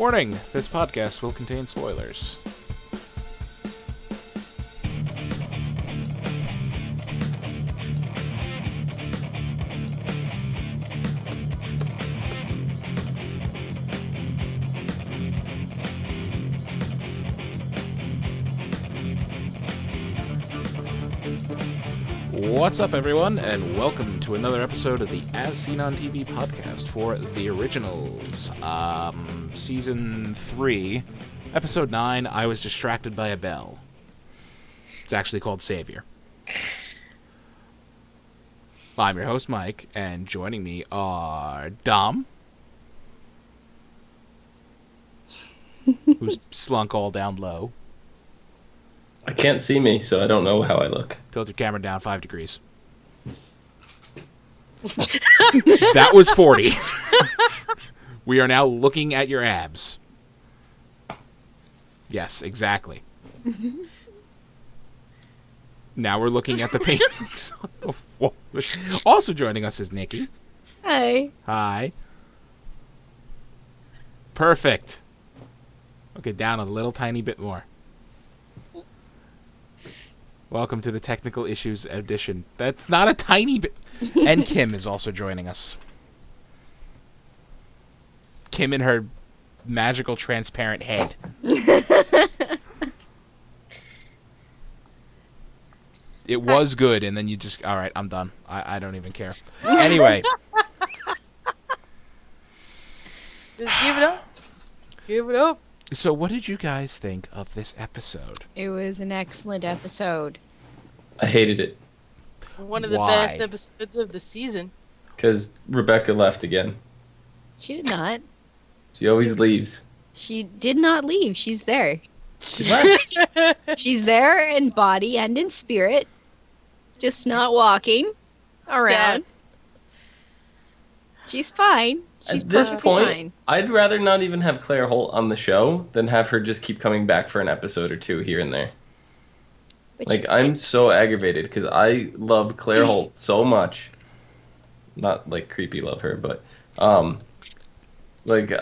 Warning, this podcast will contain spoilers. What's up, everyone, and welcome to another episode of the As Seen on TV podcast for The Originals. Season 3, Episode 9, I Was Distracted by a Bell. It's actually called Savior. I'm your host, Mike, and joining me are Dom, who's slunk all down low. I can't see me, so I don't know how I look. Tilt your camera down 5 degrees. That was 40. We are now looking at your abs. Yes, exactly. Now we're looking at the paintings on the wall. Also joining us is Nikki. Hi. Hi. Perfect. Okay, down a little tiny bit more. Welcome to the Technical Issues edition. That's not a tiny bit. And Kim is also joining us. Kim in her magical transparent head. It was good, and then you just... All right, I'm done. I don't even care. Anyway. Just give it up. Give it up. So what did you guys think of this episode? It was an excellent episode. I hated it. One of the Why? best episodes of the season. Because Rebecca left again. She did not. She always leaves. She did not leave. She's there. She left. She's there in body and in spirit. Just not walking around. She's fine. She's At this perfectly point, fine. I'd rather not even have Claire Holt on the show than have her just keep coming back for an episode or two here and there. But Like, she's I'm so aggravated because I love Claire Holt so much. Not, like, creepy love her, but, like,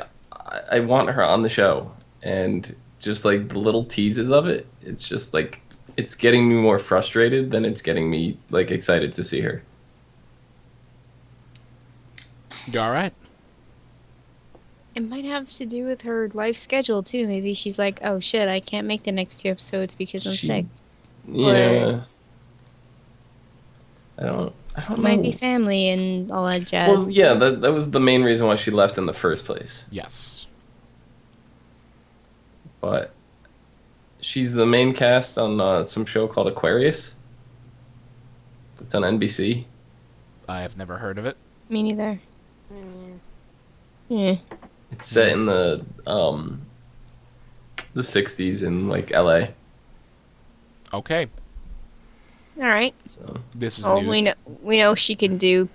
I want her on the show. And just, like, the little teases of it, it's just, like, it's getting me more frustrated than it's getting me, like, excited to see her. You all right? It might have to do with her life schedule, too. Maybe she's like, oh, shit, I can't make the next 2 episodes because I'm sick. Yeah. I don't It know. might be family and all that jazz. Well, yeah, that was the main reason why she left in the first place. Yes. But she's the main cast on some show called Aquarius. It's on NBC. I have never heard of it. Me neither. Yeah. It's set in the 60s in like LA. Okay. All right. So This is Oh, news. we know she can do,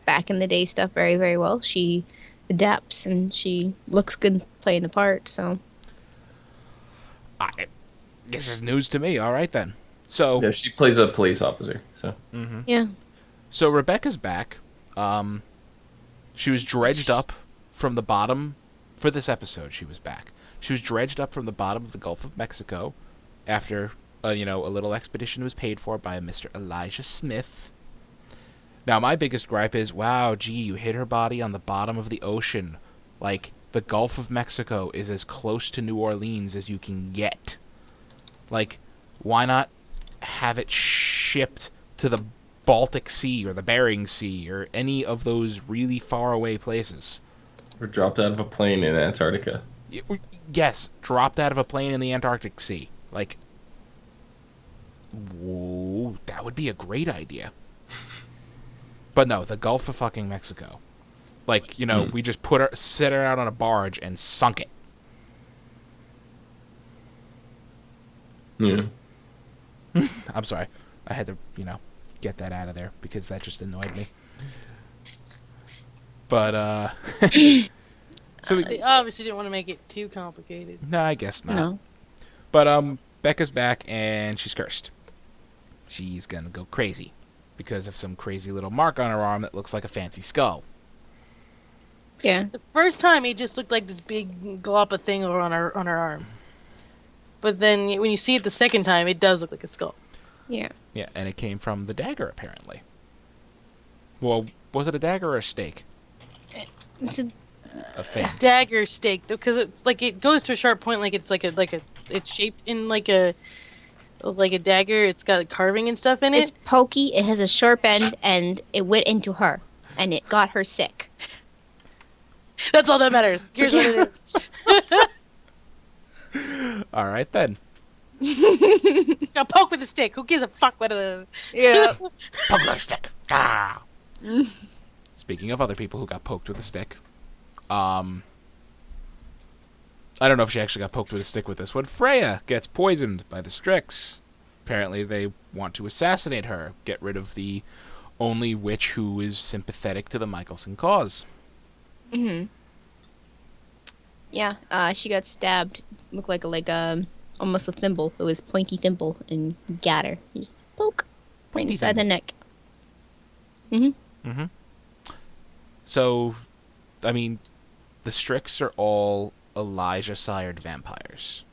back in the day stuff very, very well. She adapts and she looks good playing the part. So This is news to me. All right, then. So, yeah, she plays a police officer. So yeah, so Rebecca's back. She was dredged up from the bottom for this episode. She was back. She was dredged up from the bottom of the Gulf of Mexico after, a little expedition was paid for by Mr. Elijah Smith. Now, my biggest gripe is, wow, gee, you hid her body on the bottom of the ocean. Like, the Gulf of Mexico is as close to New Orleans as you can get. Like, why not have it shipped to the Baltic Sea or the Bering Sea or any of those really far away places? we're dropped out of a plane in Antarctica. Yes, dropped out of a plane in the Antarctic Sea. Like, whoa, that would be a great idea. But no, the Gulf of fucking Mexico. Like, we just set her out on a barge and sunk it. Yeah. I'm sorry. I had to, get that out of there because that just annoyed me. But, so They obviously didn't want to make it too complicated. no, I guess not. no. But, Becca's back and she's cursed. She's gonna go crazy because of some crazy little mark on her arm that looks like a fancy skull. Yeah. The first time, it just looked like this big glop of thing over on her arm. But then when you see it the second time, it does look like a skull. Yeah. Yeah, and it came from the dagger, apparently. Well, was it a dagger or a stake? It's a, A fan. Dagger stake, because it's like it goes to a sharp point, like it's it's shaped in like a dagger. It's got carving and stuff in it. it's pokey. It has a sharp end, and it went into her, and it got her sick. That's all that matters. Here's what it is. All right, then. Got poke with a stick. Who gives a fuck what it is? Yeah. Poke with a stick. Ah. Speaking of other people who got poked with a stick, I don't know if she actually got poked with a stick with this one. Freya gets poisoned by the Strix. Apparently, they want to assassinate her, get rid of the only witch who is sympathetic to the Mikealson cause. Mhm. Yeah. She got stabbed. Looked like almost a thimble. It was pointy thimble and got her. Just poke right Pointy inside the thimble. neck. Mhm. Mm-hmm. So, I mean, the Strix are all Elijah-sired vampires.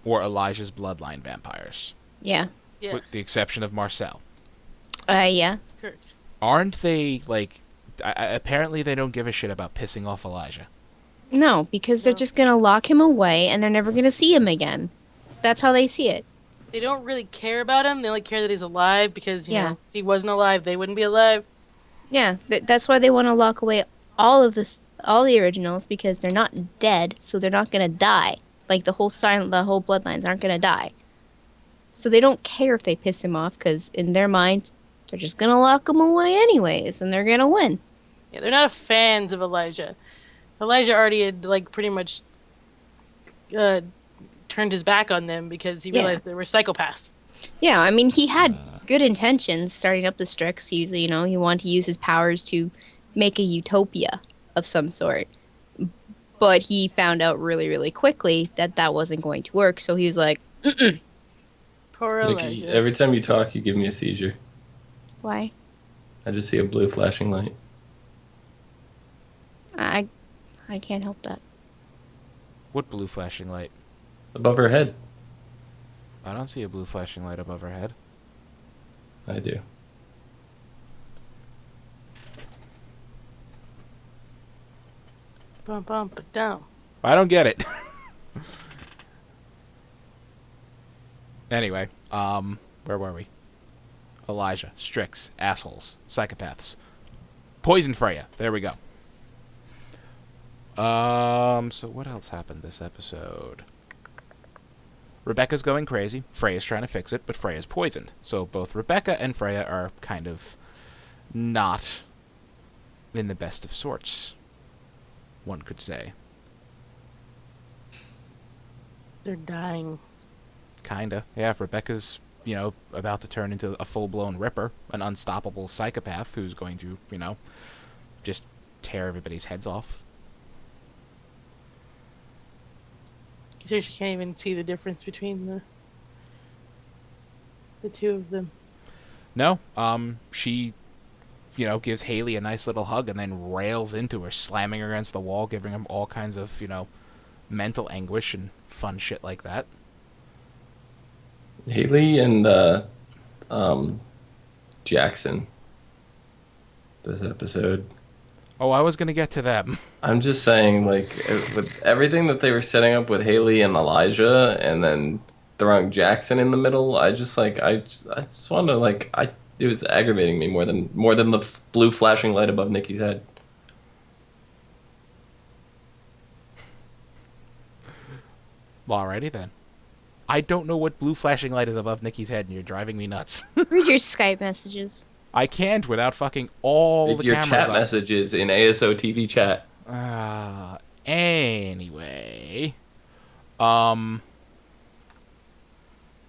Or Elijah's bloodline vampires. Yeah. Yes. With the exception of Marcel. Yeah. Correct. Aren't they, like... apparently they don't give a shit about pissing off Elijah. No, because they're No. just gonna lock him away, and they're never gonna see him again. That's how they see it. They don't really care about him. They only care that he's alive because, you Yeah. know, if he wasn't alive, they wouldn't be alive. Yeah, that's why they want to lock away all the originals, because they're not dead, so they're not gonna die. Like the whole bloodlines aren't gonna die. So they don't care if they piss him off, because in their mind, they're just gonna lock him away anyways, and they're gonna win. Yeah, they're not fans of Elijah. Elijah already had, like, pretty much turned his back on them because he Yeah. realized they were psychopaths. Yeah, I mean, he had good intentions starting up the Strix. He wanted to use his powers to make a utopia of some sort. But he found out really, really quickly that that wasn't going to work, so he was like, Poor Nikki, Elijah. every time you talk, you give me a seizure. why? I just see a blue flashing light. I can't help that. What blue flashing light? Above her head. I don't see a blue flashing light above her head. I do. Bum, bum, but down. I don't get it. Anyway, where were we? Elijah, Strix, assholes, psychopaths. Poison Freya. There we go. So what else happened this episode? Rebecca's going crazy. Freya's trying to fix it, but Freya's poisoned. So both Rebecca and Freya are kind of not in the best of sorts, one could say. They're dying. Kinda. Yeah, if Rebecca's, about to turn into a full-blown ripper, an unstoppable psychopath who's going to, just tear everybody's heads off. She can't even see the difference between the two of them. No, she, gives Haley a nice little hug and then rails into her, slamming her against the wall, giving him all kinds of, mental anguish and fun shit like that. Haley and Jackson. This episode. Oh, I was going to get to them. I'm just saying, like, with everything that they were setting up with Haley and Elijah, and then throwing Jackson in the middle, I just want to, it was aggravating me more than the blue flashing light above Nikki's head. Alrighty then. I don't know what blue flashing light is above Nikki's head, and you're driving me nuts. Read your Skype messages. I can't without fucking all the Your cameras chat on. messages in ASOTV chat. Anyway. Where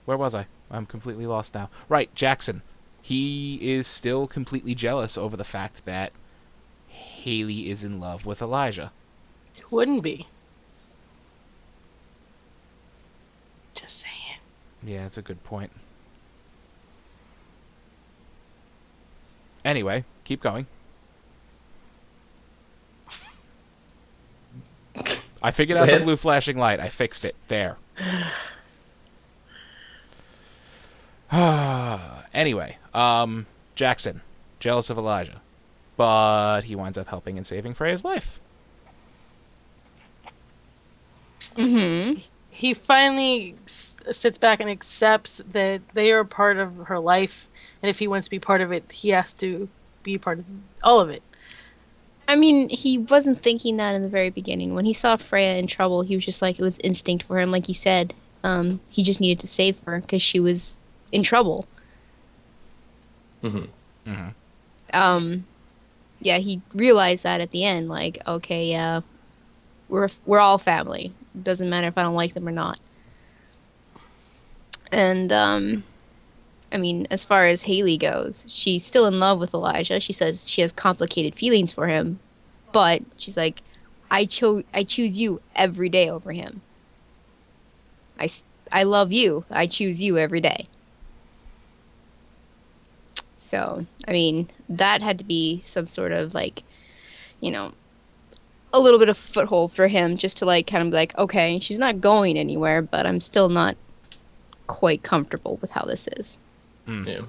was I? I'm completely lost now. Right, Jackson. He is still completely jealous over the fact that Haley is in love with Elijah. Wouldn't be. Just saying. Yeah, that's a good point. Anyway, keep going. I figured out the blue flashing light. I fixed it. There. Anyway, Jackson, jealous of Elijah, but he winds up helping and saving Freya's life. Mm-hmm. He finally sits back and accepts that they are part of her life, and if he wants to be part of it, he has to be part of all of it. I mean, he wasn't thinking that in the very beginning. When he saw Freya in trouble, he was just like, it was instinct for him, like you said. He just needed to save her because she was in trouble. Mm-hmm. Mm-hmm. Yeah, he realized that at the end, like, okay, yeah, we're all family. It doesn't matter if I don't like them or not. And, I mean, as far as Haley goes, she's still in love with Elijah. She says she has complicated feelings for him, but she's like, I choose you every day over him. I love you. I choose you every day. So, I mean, that had to be some sort of, like, you know, a little bit of foothold for him just to, like, kind of be like, okay, she's not going anywhere, but I'm still not quite comfortable with how this is. Yeah.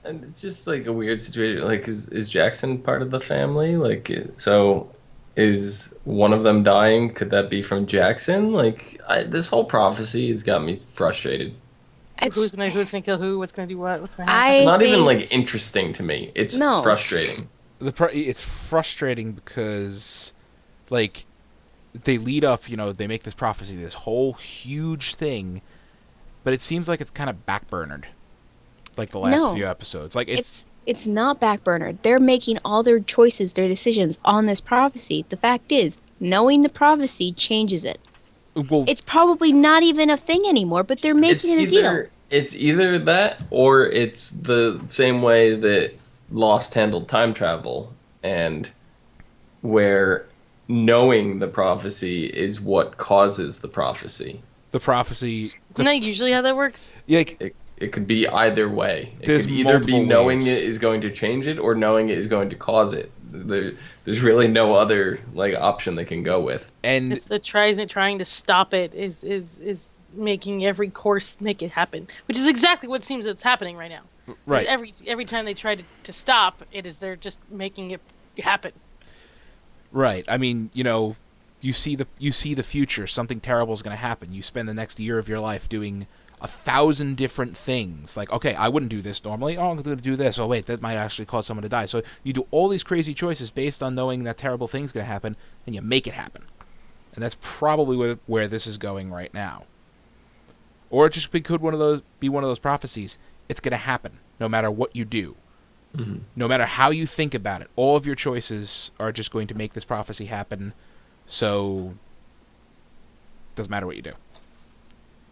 And it's just like a weird situation. Like, is Jackson part of the family? Like, so is one of them dying? Could that be from Jackson? Like, this whole prophecy has got me frustrated. Who's gonna kill who? What's gonna do what? What's gonna happen? It's not even like interesting to me. It's No. frustrating. It's frustrating because, like, they lead up. They make this prophecy, this whole huge thing, but it seems like it's kind of backburnered. Like the last few episodes. Like it's not backburnered. They're making all their choices, their decisions on this prophecy. The fact is, knowing the prophecy changes it. Well, it's probably not even a thing anymore, but they're making it a deal. It's either that or it's the same way that Lost handled time travel, and where knowing the prophecy is what causes the prophecy. The prophecy... Isn't that usually how that works? Yeah, like, it could be either way. It There's could either be knowing ways. it is going to change it or knowing it is going to cause it. There's really no other option they can go with. And it's the trying to stop it is making every course make it happen, which is exactly what seems that's happening right now. Right. Every time they try to stop it, is they're just making it happen. Right. I mean, you see the future. Something terrible is going to happen. You spend the next year of your life doing 1,000 different things. Like, okay, I wouldn't do this normally. Oh, I'm going to do this. Oh, wait, that might actually cause someone to die. So you do all these crazy choices based on knowing that terrible thing's going to happen, and you make it happen. And that's probably where this is going right now. Or it just could be one of those prophecies. It's going to happen no matter what you do. Mm-hmm. No matter how you think about it. All of your choices are just going to make this prophecy happen. So it doesn't matter what you do.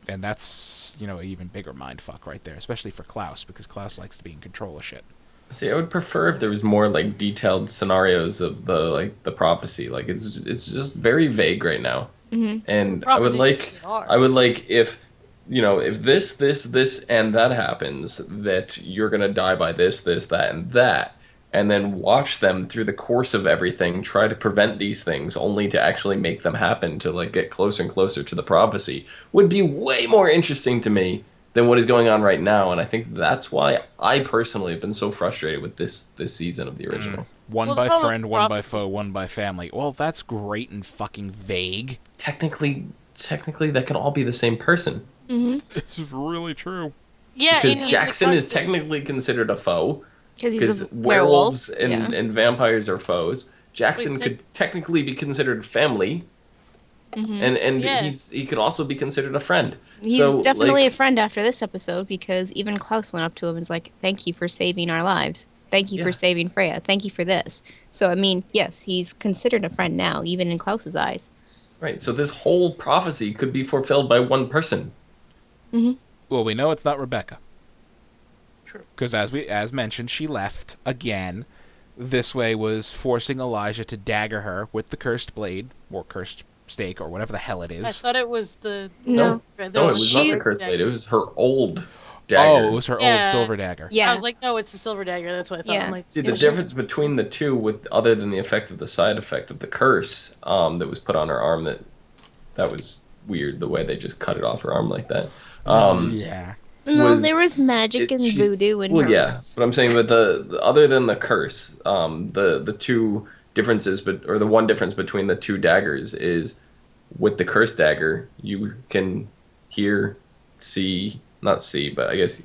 And that's, an even bigger mindfuck right there, especially for Klaus, because Klaus likes to be in control of shit. See, I would prefer if there was more detailed scenarios of the prophecy. Like it's just very vague right now. Mm-hmm. And I would like if if this and that happens, that you're gonna die by this, that, and that, and then watch them through the course of everything try to prevent these things, only to actually make them happen, to get closer and closer to the prophecy, would be way more interesting to me than what is going on right now. And I think that's why I personally have been so frustrated with this season of the originals. One by friend, one by foe, one by family. Well, that's great and fucking vague. Technically, that can all be the same person. Mm-hmm. This is really true. Yeah, because Jackson is technically considered a foe. Because werewolves and vampires are foes. Jackson could technically be considered family. Mm-hmm. And he could also be considered a friend. He's definitely a friend after this episode, because even Klaus went up to him and was like, thank you for saving our lives. Thank you for saving Freya. Thank you for this. So, I mean, yes, he's considered a friend now, even in Klaus's eyes. Right, so this whole prophecy could be fulfilled by one person. Mm-hmm. Well, we know it's not Rebecca. True. Because as mentioned, she left again. This way was forcing Elijah to dagger her with the cursed blade, or cursed stake, or whatever the hell it is. I thought it was the... No. No, it was not the cursed blade. It was her old dagger. Oh, it was her old Yeah. silver dagger. Yeah. I was like, no, it's the silver dagger. That's what I thought. Yeah. I'm like, See, it the was just- difference between the two, with other than the effect of the side effect of the curse that was put on her arm, that was weird. The way they just cut it off her arm like that. Yeah. No, there was magic and she's- voodoo in well, yeah, hers. but I'm saying with the other than the curse, the two differences, or the one difference between the two daggers is with the curse dagger, you can hear, not see, but I guess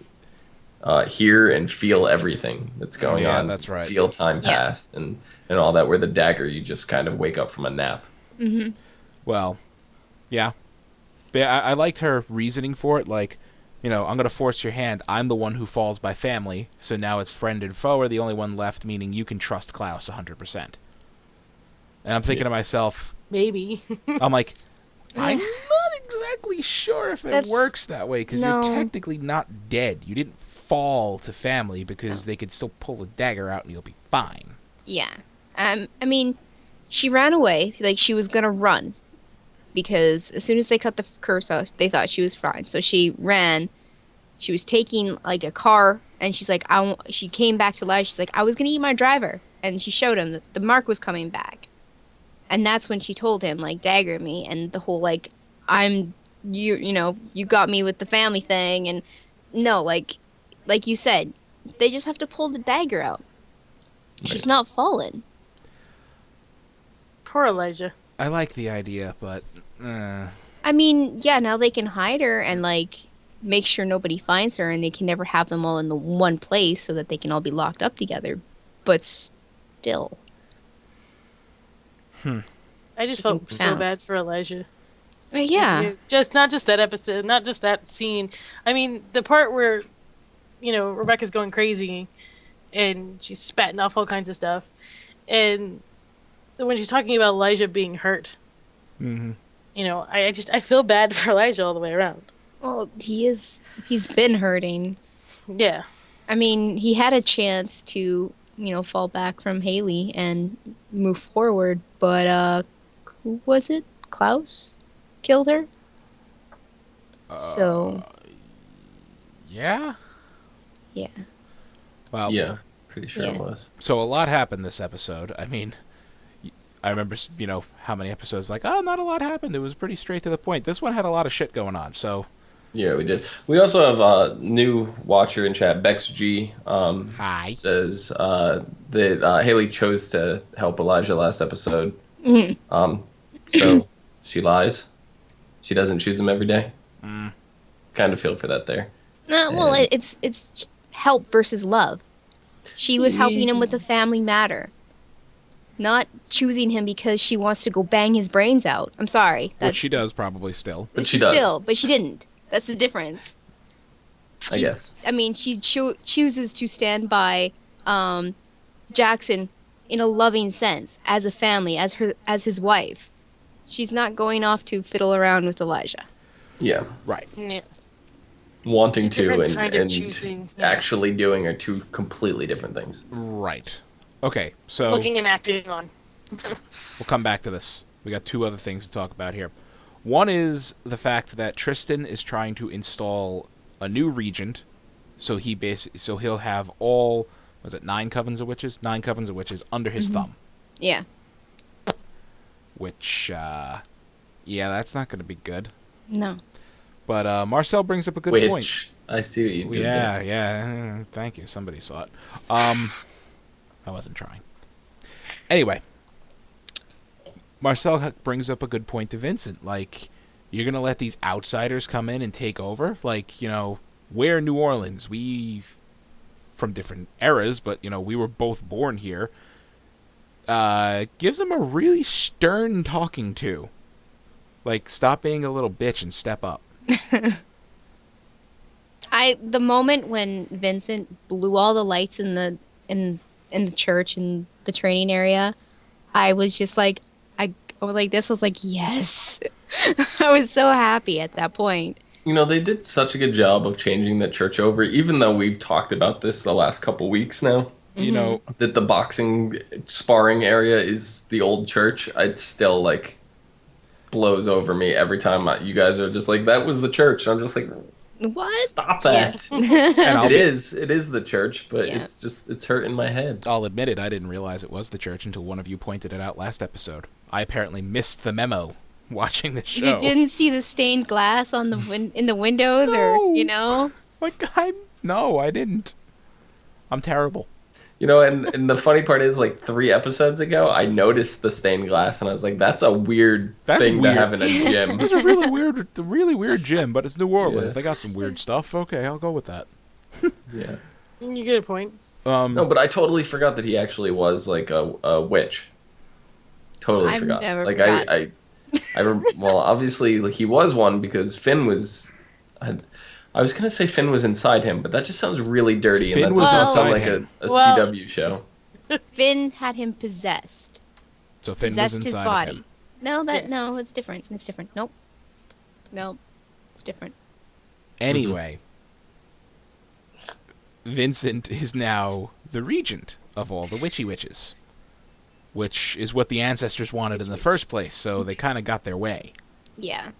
hear and feel everything that's going Yeah, on. that's right. Feel time Yeah. pass and all that. Where the dagger, you just kind of wake up from a nap. Well, yeah. But I liked her reasoning for it. Like, I'm going to force your hand. I'm the one who falls by family. So now it's friend and foe are the only one left, meaning you can trust Klaus 100%. And I'm thinking to myself, maybe. I'm like, I'm not exactly sure if it That's- works that way, because no. you're technically not dead. You didn't fall to family, because they could still pull the dagger out and you'll be fine. Yeah. I mean, she ran away. Like, she was gonna run. Because as soon as they cut the curse off, they thought she was fine. So she ran. She was taking, like, a car, and she's like, she came back to life. She's like, I was gonna eat my driver. And she showed him that the mark was coming back. And that's when she told him, like, dagger me, and the whole, like, you got me with the family thing, and no, like you said, they just have to pull the dagger out. She's not fallen. Poor Elijah. I like the idea, but... I mean, yeah, now they can hide her and, like, make sure nobody finds her, and they can never have them all in the one place so that they can all be locked up together. But still. I just She felt can so count. bad for Elijah. Yeah. Just not just that episode, not just that scene. I mean, the part where, Rebecca's going crazy and she's spatting off all kinds of stuff. And when she's talking about Elijah being hurt, Mm-hmm. I feel bad for Elijah all the way around. Well, he's been hurting. Yeah. I mean, he had a chance to, fall back from Haley and move forward, but who was it? Klaus killed her? So, Yeah? yeah. Well, Yeah, pretty sure it Yeah. was. so a lot happened this episode. I mean, I remember, how many episodes, like, not a lot happened. It was pretty straight to the point. This one had a lot of shit going on, so... Yeah, we did. We also have a new watcher in chat, Bex G. Hi. Says that Haley chose to help Elijah last episode. So she lies. She doesn't choose him every day. Kind of feel for that there. Well, And- it's help versus love. She was helping him with the family matter. Not choosing him because she wants to go bang his brains out. I'm sorry. Which she does probably still. But she does. But she didn't. That's the difference. I guess. I mean, she chooses to stand by Jackson in a loving sense, as a family, as his wife. She's not going off to fiddle around with Elijah. Yeah. Right. Yeah. Wanting It's a to different kind of and choosing, yeah. actually doing are two completely different things. Right. Okay, so Looking and acting on. we'll come back to this. We got two other things to talk about here. One is the fact that Tristan is trying to install a new regent, so he'll have all, was it 9 covens of witches? 9 covens of witches under his thumb. Yeah. Which, that's not going to be good. No. But Marcel brings up a good Which, point. I see what you did there. Yeah. Thank you. Somebody saw it. I wasn't trying. Anyway, Marcel brings up a good point to Vincent. Like, you're going to let these outsiders come in and take over? Like, we're New Orleans. We, from different eras, but, we were both born here. Gives them a really stern talking to. Like, stop being a little bitch and step up. The moment when Vincent blew all the lights in the church in the training area, I was just like, I was like this. I was like, yes. I was so happy at that point. They did such a good job of changing the church over, even though we've talked about this the last couple weeks now. That the boxing sparring area is the old church. It still, like, blows over me every time you guys are just like, that was the church. I'm just like, What? Stop that. And It is the church, but Yeah. it's hurting my head. I'll admit it, I didn't realize it was the church until one of you pointed it out last episode. I apparently missed the memo watching this show. You didn't see the stained glass on the in the windows, No. or Like, no, I didn't. I'm terrible. And the funny part is, like 3 episodes ago, I noticed the stained glass, and I was like, "That's a weird thing to have in a gym." It's a really weird gym, but it's New Orleans. Yeah. They got some weird stuff. Okay, I'll go with that. Yeah. You get a point. No, but I totally forgot that he actually was like a witch. Totally I've forgot. never like forgot. well, obviously, like, he was one because Finn was. I was gonna say Finn was inside him, but that just sounds really dirty, Finn and that was doesn't sound inside like him. a Well- CW show. Finn had him possessed. So Finn was Possessed inside his of body. him. No, it's different. It's different. Nope, it's different. Anyway, Vincent is now the regent of all the witchy witches, which is what the ancestors wanted in the first place, so they kind of got their way. Yeah.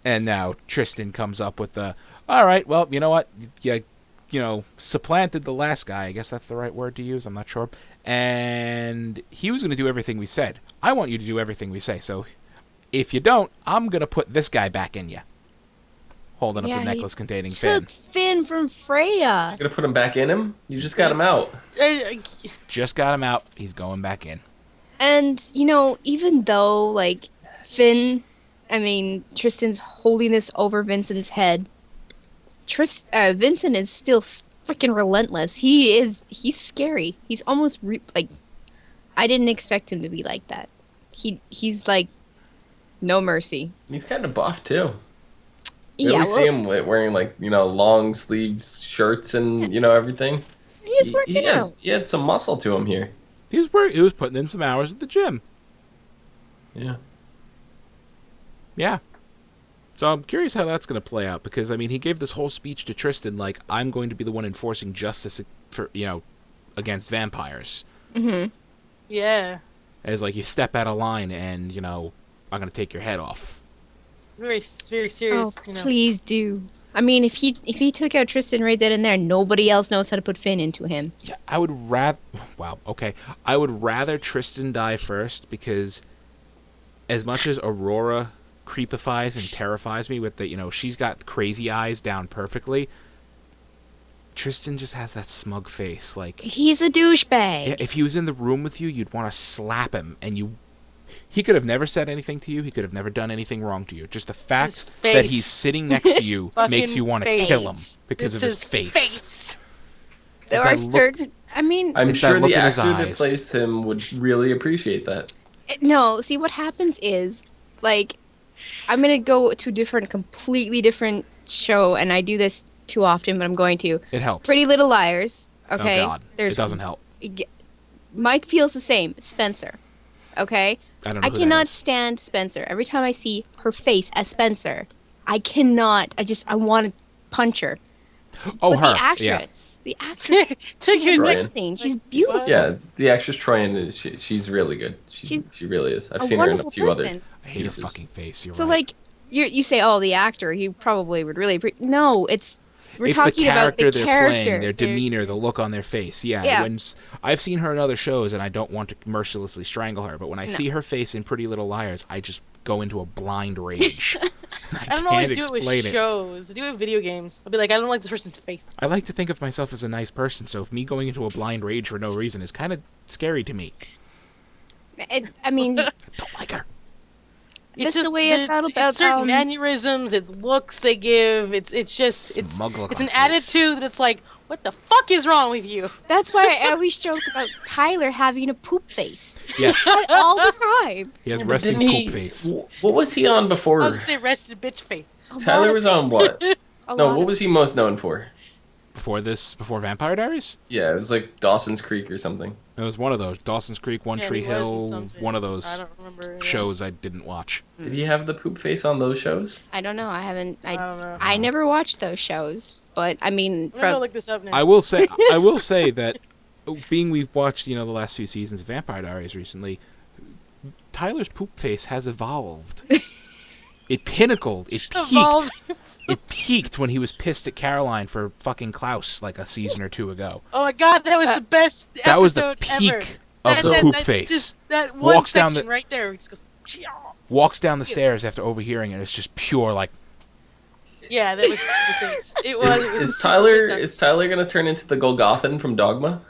And now Tristan comes up with the, all right, well, you know what? Supplanted the last guy. I guess that's the right word to use. I'm not sure. And he was going to do everything we said. I want you to do everything we say. So if you don't, I'm going to put this guy back in you. Holding up the he necklace containing Finn. Took Finn from Freya. You're gonna put him back in him? You just got him out. Just got him out. He's going back in. And, even though, like, Tristan's holding this over Vincent's head, Vincent is still freaking relentless. He's scary. He's almost, I didn't expect him to be like that. He's, like, no mercy. He's kind of buff too. We Yeah, always see him wearing like long sleeve shirts and everything. he's working out. He had some muscle to him here. He was putting in some hours at the gym. Yeah. Yeah. So I'm curious how that's going to play out, because, he gave this whole speech to Tristan like, I'm going to be the one enforcing justice for, against vampires. Mm-hmm. Yeah. As, like, you step out of line and, I'm going to take your head off. Very, very serious. Oh, please do. If he took out Tristan right then and there, nobody else knows how to put Finn into him. Yeah, I would rather... Wow, okay. I would rather Tristan die first, because as much as Aurora creepifies and terrifies me with the, she's got crazy eyes down perfectly, Tristan just has that smug face. Like, He's a douchebag. yeah, if he was in the room with you, you'd want to slap him, and he could have never said anything to you. He could have never done anything wrong to you. Just the His fact face. that he's sitting next to you Fucking makes you want to face. kill him because It's of his face. face. There Just are that look- certain... I'm It's that sure look the in his actor that eyes. plays him would really appreciate that. No, see, what happens is, like, I'm going to go to a completely different show, and I do this too often, but I'm going to. It helps. Pretty Little Liars, okay? Oh, God. It doesn't help. Mike feels the same. Spencer, okay? I don't know I who cannot that is. stand Spencer. Every time I see her face as Spencer, I cannot. I want to punch her. Oh, But her. the Yeah. actress, she's You're Brian. amazing. She's beautiful. Yeah, the actress Troyan, she's really good. She really is. I've A seen her in a wonderful few other person. I hate her pieces. fucking face. You're So, right. like, you say, oh, the actor, he probably would really... No, we're it's the talking about character the they're playing, character. their demeanor, the look on their face. Yeah. Yeah. I've seen her in other shows, and I don't want to mercilessly strangle her, but when I No. see her face in Pretty Little Liars, I just go into a blind rage. I don't always do it with shows. I do it with video games. I'll be like, I don't like this person's face. I like to think of myself as a nice person, so if me going into a blind rage for no reason is kind of scary to me. I mean, Don't like her. That's the way I felt about, it's certain mannerisms, it's looks they give. It's just Smug look it's on an face. attitude that's like, what the fuck is wrong with you? that's why I always joke about Tyler having a poop face. Yes, All the time. he has Yeah, but resting didn't poop face. What was he on I before? was say rested bitch face. A lot Tyler of was on what? A No, lot what of- was he most known for? Before Vampire Diaries? Yeah, it was like Dawson's Creek or something. It was one of those. Dawson's Creek, One Yeah, Tree he was in Hill, something. one of I those don't remember. yeah. shows I didn't watch. Did he have the poop face on those shows? I don't know. I haven't. I don't know. I never watched those shows, but I mean, I'm gonna look this up now. I will say that being we've watched, the last few seasons of Vampire Diaries recently, Tyler's poop face has evolved. It pinnacled. It peaked. Evolved. It peaked when he was pissed at Caroline for fucking Klaus like a season or two ago. Oh my god, that was the best episode That was the ever. peak of the poop face. Just, that one Walks down section the- right there. He just goes, "Chia." Walks down the stairs after overhearing it. It's just pure like. Yeah, that was the face. It was. It was Is Tyler gonna turn into the Golgothan from Dogma?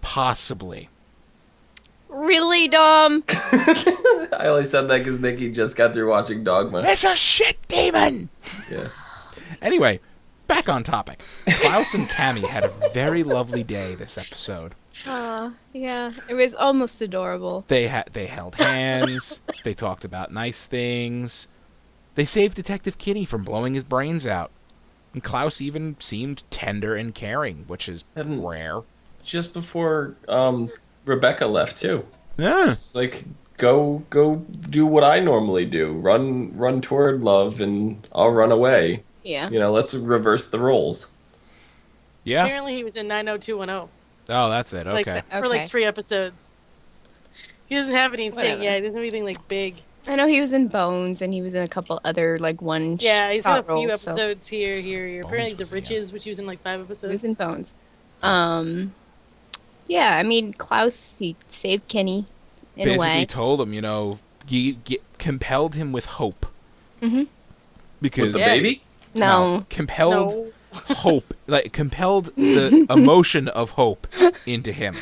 Possibly. Really, Dom? I only said that because Nikki just got through watching Dogma. It's a shit demon! Yeah. Anyway, back on topic. Klaus and Cammy had a very lovely day this episode. Yeah. It was almost adorable. They held hands. They talked about nice things. They saved Detective Kinney from blowing his brains out. And Klaus even seemed tender and caring, which is rare. Just before Rebecca left too. Yeah. It's like go do what I normally do. Run toward love and I'll run away. Yeah. You know, let's reverse the roles. Yeah. Apparently, he was in 90210. Oh, that's it. Like, Okay. for like 3 episodes. He doesn't have anything. Whatever. Yeah, he doesn't have anything like big. I know he was in Bones, and he was in a couple other, like, one Yeah, he's got a few roles, so episodes here. Bones Apparently, The was he in? Riches, which he was in like 5 he episodes. was in Bones. Yeah, I mean, Klaus, he saved Kenny, in a Basically way. told him, compelled him with hope. Mhm. Because With the baby? No. compelled No. hope, like compelled the emotion of hope into him.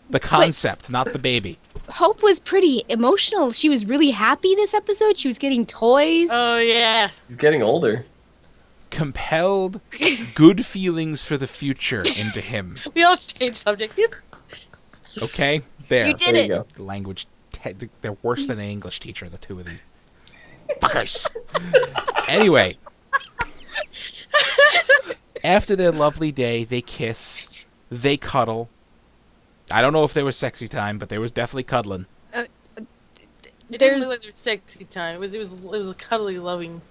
The concept, not the baby. Hope was pretty emotional. She was really happy this episode. She was getting toys. Oh, yes. He's getting older. Compelled good feelings for the future into him. We all changed subject. Okay? There. You did There it. you go. Language. They're worse than an English teacher, the two of these. Fuckers. Anyway. After their lovely day, they kiss. They cuddle. I don't know if there was sexy time, but there was definitely cuddling. It didn't There's- look like there was sexy time. It was a cuddly, loving.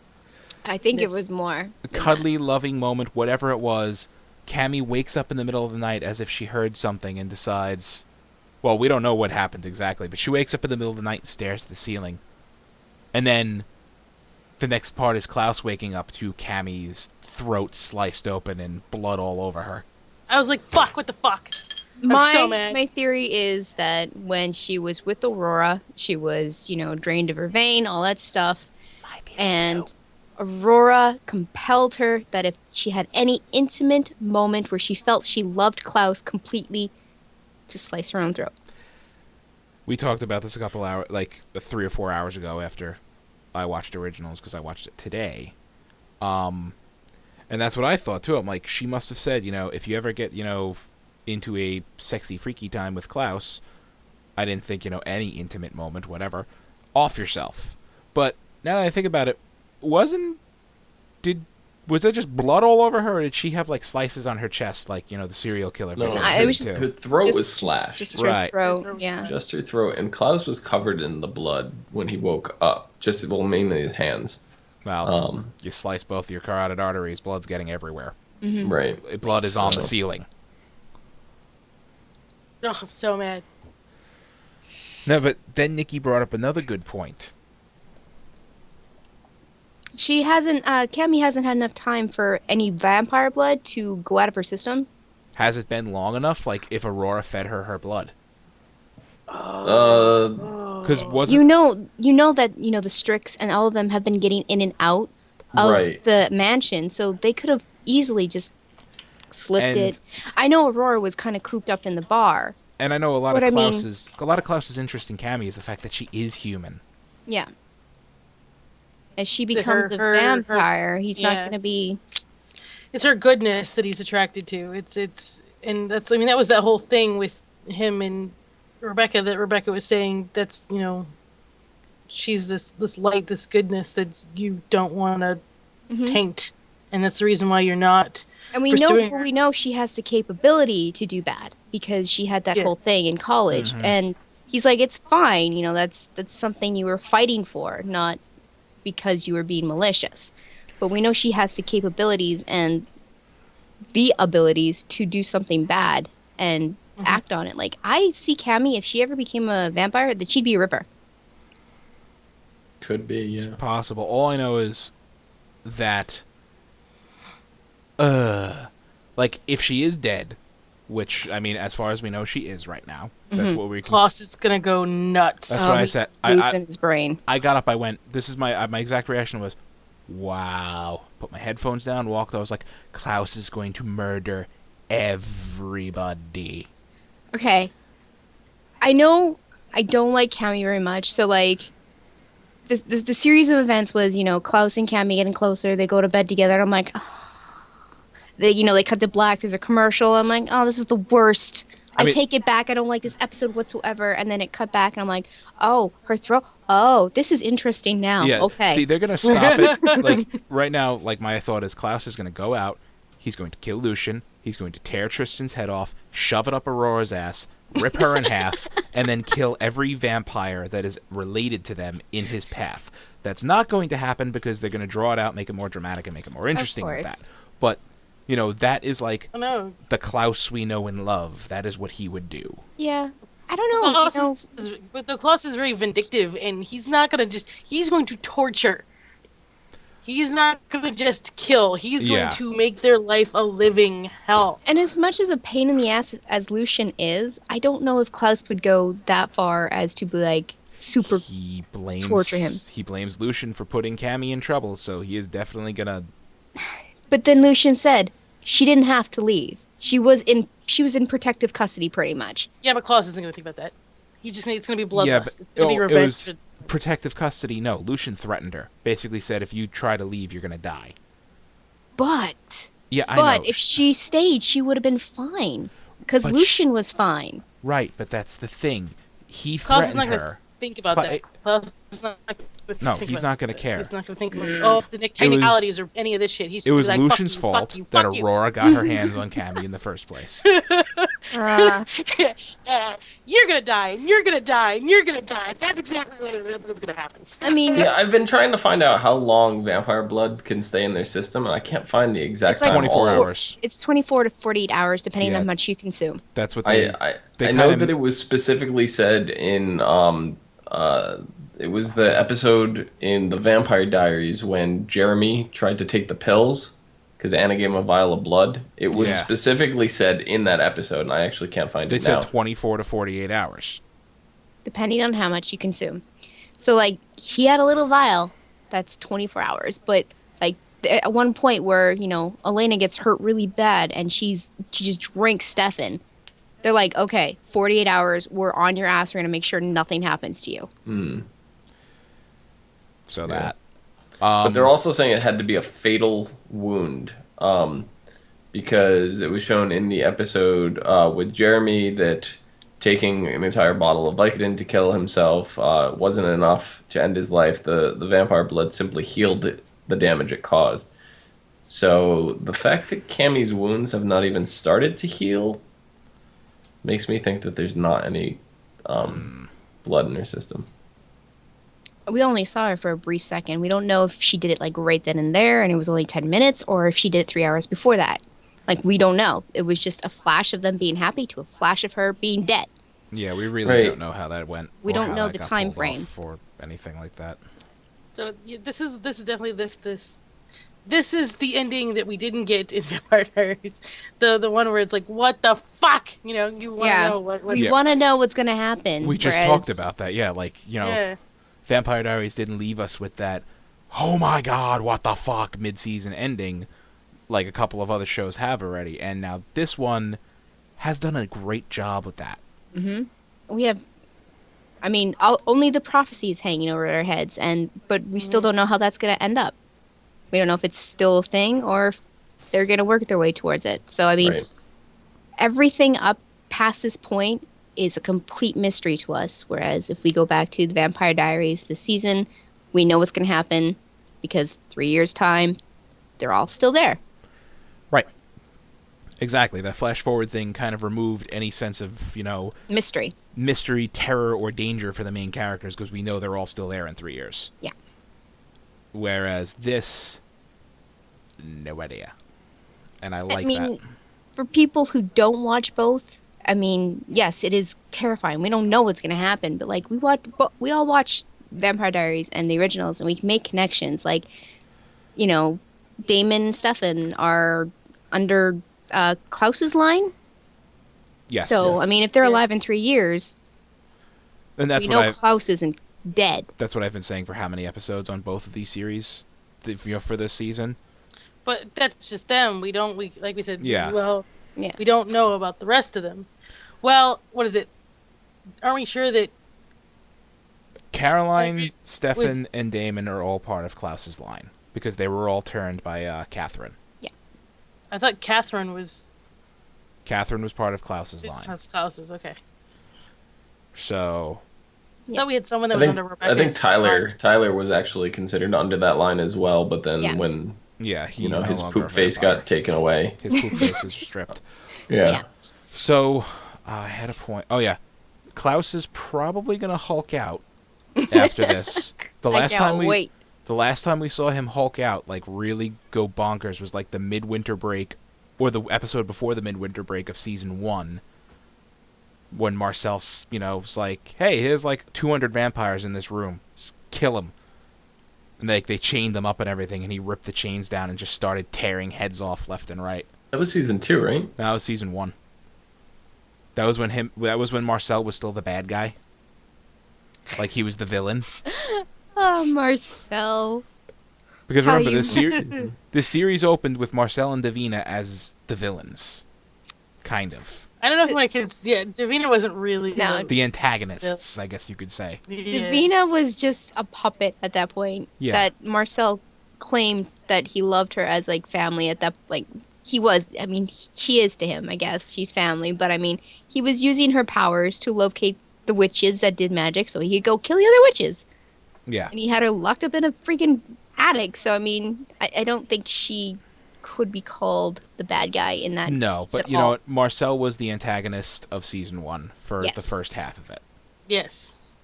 I think it Yes. was more. A than cuddly, loving moment, whatever it was. Cammy wakes up in the middle of the night as if she heard something and decides... Well, we don't know what happened exactly, but she wakes up in the middle of the night and stares at the ceiling. And then the next part is Klaus waking up to Cammy's throat sliced open and blood all over her. I was like, fuck, what the fuck? My so mad. my theory is that when she was with Aurora, she was, drained of her vein, all that stuff. And Aurora compelled her that if she had any intimate moment where she felt she loved Klaus completely, to slice her own throat. We talked about this a couple hours, like 3 or 4 hours ago after I watched Originals, because I watched it today. And that's what I thought, too. I'm like, she must have said, if you ever get, into a sexy, freaky time with Klaus, I didn't think, any intimate moment, whatever, off yourself. But now that I think about it, was there just blood all over her, or did she have, like, slices on her chest, like, the serial killer from No, it was episode just- two? Her throat Just- was slashed. Just her Right. throat, yeah. Just her throat. And Klaus was covered in the blood when he woke up. Mainly his hands. Well, you slice both your carotid arteries, blood's getting everywhere. Right. Blood is on the So- ceiling. Oh, I'm so mad. No, but then Nikki brought up another good point. She hasn't, Cammy hasn't had enough time for any vampire blood to go out of her system. Has it been long enough? Like, if Aurora fed her blood? Because You know that, the Strix and all of them have been getting in and out of Right. the mansion, so they could have easily just slipped And- it. I know Aurora was kind of cooped up in the bar. And I know a lot What of I mean- Klaus's interest in Cammy is the fact that she is human. Yeah. As she becomes a her- vampire, he's not yeah. going to be... It's her goodness that he's attracted to. And that's, I mean, that was that whole thing with him and Rebecca that Rebecca was saying. That's, she's this light, this goodness that you don't want to taint. And that's the reason why you're not. And we pursuing her. know she has the capability to do bad because she had that Yeah. whole thing in college. Mhm. And he's like, it's fine, that's something you were fighting for, not because you were being malicious. But we know she has the capabilities and the abilities to do something bad and act on it. Like, I see Cammy, if she ever became a vampire, that she'd be a ripper. Could be, yeah. Possible. All I know is that, like, if she is dead, which, I mean, as far as we know, she is right now. That's what we can... Klaus is gonna go nuts. That's what I said. Losing his brain. I got up, I went, this is my exact reaction was, wow. Put my headphones down, walked, I was like, Klaus is going to murder everybody. Okay. I know I don't like Cammy very much, so, like, the series of events was, Klaus and Cammy getting closer, they go to bed together, and I'm like, oh. They cut to black, there's a commercial, I'm like, oh, this is the worst. I mean, take it back, I don't like this episode whatsoever, and then it cut back, and I'm like, oh, her throat, oh, this is interesting now, yeah, okay. See, they're going to stop it, like, right now, like, my thought is Klaus is going to go out, he's going to kill Lucien, he's going to tear Tristan's head off, shove it up Aurora's ass, rip her in half, and then kill every vampire that is related to them in his path. That's not going to happen because they're going to draw it out, make it more dramatic, and make it more interesting with that. But, that is like the Klaus we know and love. That is what he would do. Yeah. I don't know. But the Klaus is very vindictive, and he's not going to he's going to torture. He's not going to just kill. He's going to make their life a living hell. And as much as a pain in the ass as Lucien is, I don't know if Klaus would go that far as to be like super torture him. He blames Lucien for putting Cammy in trouble, so he is definitely going to... But then Lucien said she didn't have to leave. She was in protective custody pretty much. Yeah, but Klaus isn't going to think about that. It's going to be bloodlust. Yeah, but, it's going to be revenge. It was protective custody. No, Lucien threatened her. Basically said, if you try to leave, you're going to die. But I know. If she stayed, she would have been fine. Because Lucien was fine. Right, but that's the thing. He Klaus threatened is not her. Think about that. Klaus is not he's not going to care. He's not going to think about the technicalities or any of this shit. It was Lucien's fault that Aurora got her hands on Cammy in the first place. You're going to die, and you're going to die, and you're going to die. That's exactly what's going to happen. I mean... Yeah, I've been trying to find out how long vampire blood can stay in their system, and I can't find the exact time. 24 hours. It's 24 to 48 hours, depending on how much you consume. That's what they... I know that it was specifically said in... it was the episode in the Vampire Diaries when Jeremy tried to take the pills because Anna gave him a vial of blood. It was specifically said in that episode, and I actually can't find it now. They said 24 to 48 hours. Depending on how much you consume. So, like, he had a little vial that's 24 hours, but, like, at one point where, Elena gets hurt really bad and she just drinks Stefan. They're like, okay, 48 hours, we're on your ass, we're going to make sure nothing happens to you. So that. But they're also saying it had to be a fatal wound, because it was shown in the episode with Jeremy that taking an entire bottle of Vicodin to kill himself wasn't enough to end his life. The vampire blood simply healed the damage it caused. So the fact that Cammy's wounds have not even started to heal makes me think that there's not any blood in her system. We only saw her for a brief second. We don't know if she did it like right then and there and it was only 10 minutes or if she did it 3 hours before that. Like, we don't know. It was just a flash of them being happy to a flash of her being dead. Yeah, we really don't know how that went. We don't know the time frame or anything like that. So this is definitely this is the ending that we didn't get in Vampire Diaries. The one where it's like, what the fuck? You want to know what we want to know what's going to happen. We just talked about that. Yeah, like, Vampire Diaries didn't leave us with that, oh my god, what the fuck, mid-season ending, like a couple of other shows have already. And now this one has done a great job with that. We have, only the prophecy is hanging over our heads, but we still don't know how that's going to end up. We don't know if it's still a thing or if they're going to work their way towards it. So, everything up past this point is a complete mystery to us. Whereas if we go back to the Vampire Diaries this season, we know what's going to happen because 3 years' time, they're all still there. Right. Exactly. That flash forward thing kind of removed any sense of, mystery, terror, or danger for the main characters because we know they're all still there in 3 years. Yeah. Whereas this, no idea. And I like that. For people who don't watch both, yes, it is terrifying. We don't know what's going to happen, but we all watch Vampire Diaries and the originals, and we can make connections. Like, you know, Damon and Stefan are under Klaus's line. Yes. So, I mean, if they're alive in Yes. 3 years, And that's we what know Klaus isn't dead. that's what I've been saying for how many episodes on both of these series, for this season. But that's just them. We like we said. Yeah. Well, Yeah. we don't know about the rest of them. Well, what is it? Aren't we sure that Caroline, Stefan, and Damon are all part of Klaus's line because they were all turned by Catherine. I thought Catherine was Catherine was part of Klaus's line. That's Klaus's? Okay. So I thought we had someone that I was think under Rebecca's. I think Tyler was actually considered under that line as well, but then Yeah. when yeah, he's his no longer poop a face vampire. got taken away. His poop face is stripped. Yeah. So I had a point. Oh yeah, Klaus is probably gonna Hulk out after this. The I last can't time wait. the last time we saw him Hulk out, like really go bonkers, was like the midwinter break, or the episode before the midwinter break of season 1, when Marcel, was like, "Hey, here's like 200 vampires in this room. Just kill them." And they chained them up and everything, and he ripped the chains down and just started tearing heads off left and right. That was season 2, right? That was season 1. That was when Marcel was still the bad guy. Like he was the villain. Oh, Marcel. Because How remember, you- the series opened with Marcel and Davina as the villains. Kind of. I don't know if my kids. Yeah, Davina wasn't really. No. The antagonists, I guess you could say. Yeah. Davina was just a puppet at that point. Yeah. That Marcel claimed that he loved her as like family at that he was. I mean, she is to him, I guess. She's family, but I mean, he was using her powers to locate the witches that did magic so he could go kill the other witches. Yeah. And he had her locked up in a freaking attic. So I mean, I don't think she could be called the bad guy in that No, case but at you know all. what? Marcel was the antagonist of season 1 for the Yes. first half of it. Yes.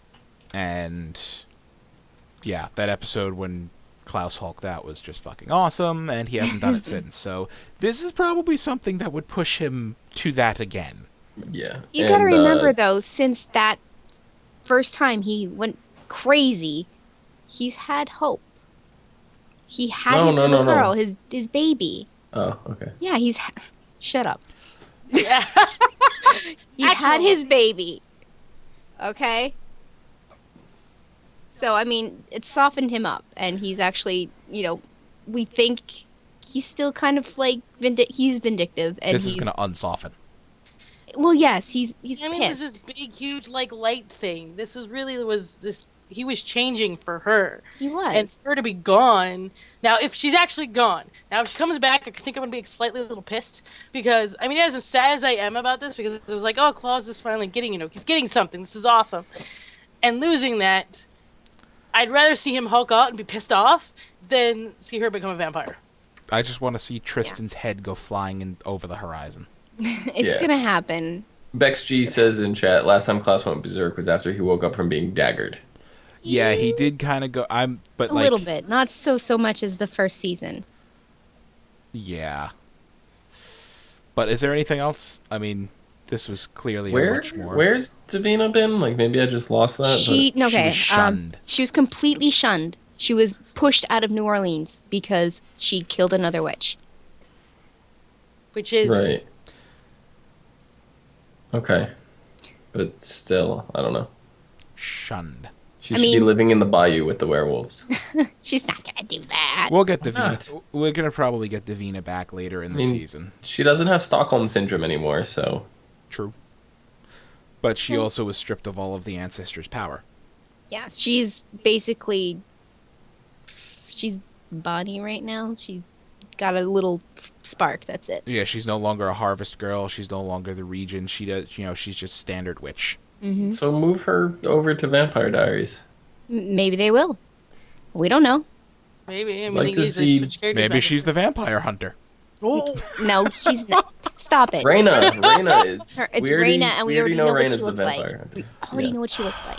And yeah, that episode when Klaus hulked out was just fucking awesome, and he hasn't done it since. So this is probably something that would push him to that again. Yeah. You gotta And, remember though, since that first time he went crazy, he's had hope. He had No, his no, little no, no. girl, his baby. Oh, okay. Yeah, shut up. Yeah. He had Actual- his baby. Okay? So, I mean, it softened him up, and he's actually, we think he's still kind of like, he's vindictive, and This he's... is going to unsoften. Well, yes, he's I mean, it was pissed. this big, huge, light thing. This was really this. He was changing for her, He was. and for her to be gone. Now, if she's actually gone, now if she comes back, I think I'm gonna be slightly a little pissed because I mean, as sad as I am about this, because it was like, oh, Claus is finally getting, he's getting something. This is awesome, and losing that, I'd rather see him Hulk out and be pissed off than see her become a vampire. I just want to see Tristan's head go flying over the horizon. It's Yeah. gonna happen. Bex G says in chat, last time Klaus went berserk was after he woke up from being daggered. Yeah, he did kind of go. But A like, little bit. Not so much as the first season. Yeah. But is there anything else? I mean, this was clearly a much more. Where's Davina been? Like, maybe I just lost that. She was shunned. She was completely shunned. She was pushed out of New Orleans because she killed another witch. Which is Right. Okay. But still, I don't know. Shunned. She I should be mean- living in the bayou with the werewolves. She's not gonna do that. We'll get Why not? Davina. We're gonna probably get Davina back later in the I mean- season. She doesn't have Stockholm syndrome anymore, so True. But she also was stripped of all of the ancestors' power. Yeah, she's basically Bonnie right now. She's got a little spark. That's it. Yeah, she's no longer a harvest girl. She's no longer the regent. She does. She's just standard witch. Hmm. so move her over to Vampire Diaries. Maybe they will. We don't know. maybe. I mean, Like they to need see- switch characters Maybe back she's the vampire hunter. Oh, No, she's not. Stop it. Reyna is. It's we already- Reyna, and we already know what Reyna's she the looks vampire like. hunter. We already Yeah. know what she looks like.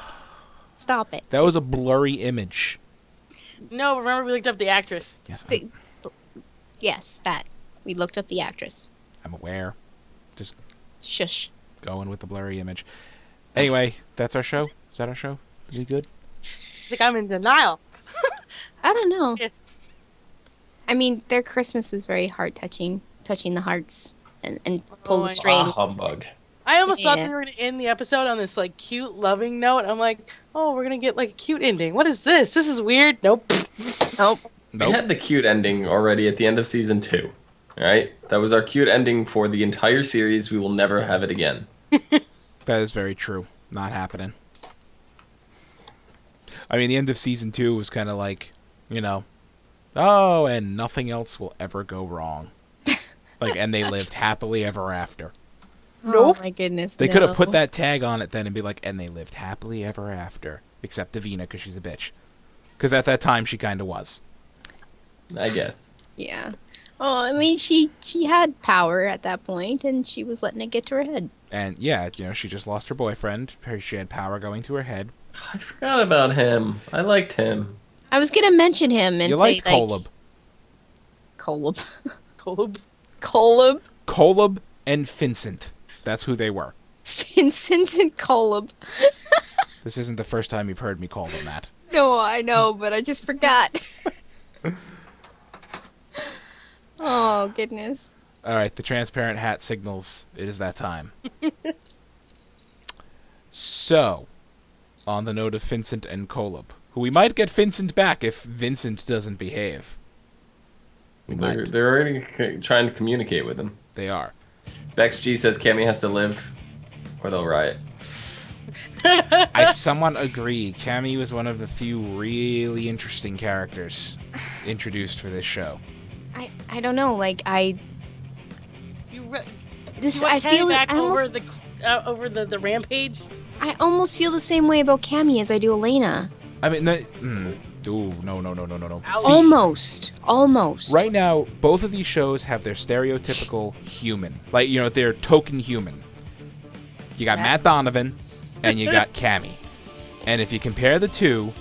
Stop it. That was a blurry image. no! Remember, we looked up the actress. Yes, The- Yes, that. We looked up the actress. I'm aware. Just Shush. going with the blurry image. Anyway, that's our show. Is that our show? Are we good? It's like, I'm in denial. I don't know. Yes. I mean, their Christmas was very touching the hearts and pull the I- strings. humbug. I almost thought Yeah. they were going to end the episode on this, like, cute, loving note. I'm like, oh, we're going to get, like, a cute ending. What is this? This is weird. Nope. Nope. We had the cute ending already at the end of season 2. Right? That was our cute ending for the entire series. We will never have it again. That is very true. Not happening. I mean, the end of season 2 was kind of like, you know, oh, and nothing else will ever go wrong. Like, and they lived happily ever after. Oh my goodness. They could have no. put that tag on it then and be like, and they lived happily ever after. Except Davina, because she's a bitch. Because at that time, she kind of was. I guess. Yeah. Oh, I mean, she had power at that point, and she was letting it get to her head. And yeah, you know, she just lost her boyfriend. She had power going to her head. I forgot about him. I liked him. I was gonna mention him and You say liked like Kolob. Kolob. Colb. Kolob. Kolob and Vincent. That's who they were. Vincent and Kolob. This isn't the first time you've heard me call them that. No, I know, but I just forgot. Oh goodness. All right, the transparent hat signals it is that time. So, on the note of Vincent and Kolob, who we might get Vincent back if Vincent doesn't behave. They're already trying to communicate with him. They are. Bex G says Cammy has to live, or they'll riot. I somewhat agree. Cammy was one of the few really interesting characters introduced for this show. I don't know, like I You feel it. back I almost, over the rampage. I almost feel the same way about Cammy as I do Elena. I mean, ooh, no. Almost. Right now, both of these shows have their stereotypical human. Like, you know, their token human. You got Matt Donovan, and you got Cammy. And if you compare the two,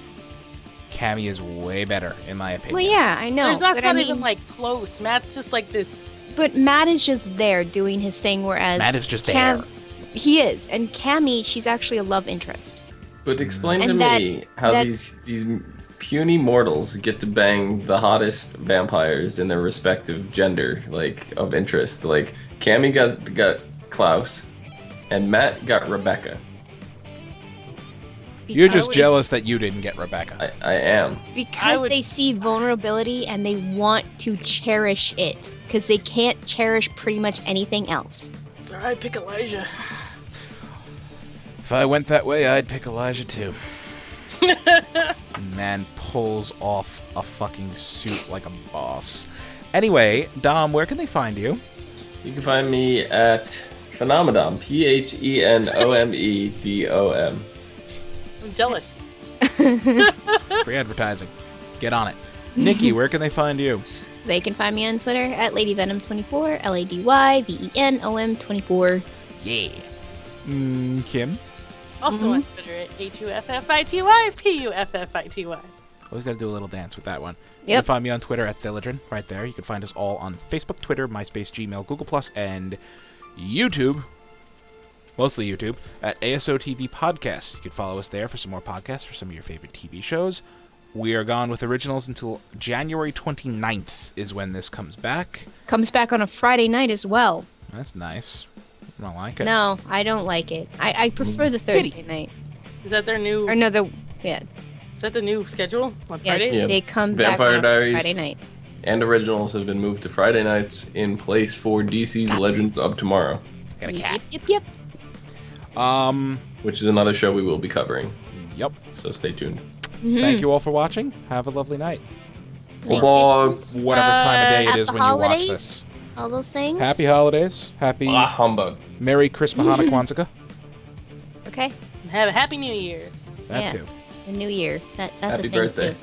Cammy is way better, in my opinion. Well, yeah, I know. That's but not I mean, even like close. Matt's just like this. But Matt is just there doing his thing, whereas Matt is just there. He is, and Cammy, she's actually a love interest. But explain to And me how that- these puny mortals get to bang the hottest vampires in their respective gender, like, of interest. Like, Cammy got Klaus, and Matt got Rebecca. You're just Because- jealous that you didn't get Rebecca. I am. Because they see vulnerability and they want to cherish it. Because they can't cherish pretty much anything else. It's alright, pick Elijah. If I went that way, I'd pick Elijah too. Man pulls off a fucking suit like a boss. Anyway, Dom, where can they find you? You can find me at Phenomedom, Phenomedom. I'm jealous. Free advertising. Get on it. Nikki, where can they find you? They can find me on Twitter at LadyVenom24, LadyVenom24. Yeah. Kim? Also on Twitter at HUFFITY, Always got to do a little dance with that one. You can Yep. find me on Twitter at Thilligen, right there. You can find us all on Facebook, Twitter, MySpace, Gmail, Google+, and YouTube. Mostly YouTube, at ASOTV Podcast. You can follow us there for some more podcasts for some of your favorite TV shows. We are gone with originals until January 29th is when this comes back. Comes back on a Friday night as well. That's nice. I don't like it. No, I don't like it. I prefer the Thursday night. Is that their new? Or no, yeah, Is that the new schedule on yeah, Friday? Yeah. they come back Vampire on a Diaries. Friday night. And originals have been moved to Friday nights in place for DC's Legends of Tomorrow, Got a cat. Yep. which is another show we will be covering. Yep. So stay tuned. Thank you all for watching. Have a lovely night. Merry Bye. Christmas, Whatever time of day it Happy is when you watch holidays. this. all those things. Happy holidays. Happy Humbug. Merry Christmas, Hanukkah, Kwanzaa. Okay. Have a happy New Year. That Yeah. too. The new year. That's Happy a thing birthday. too.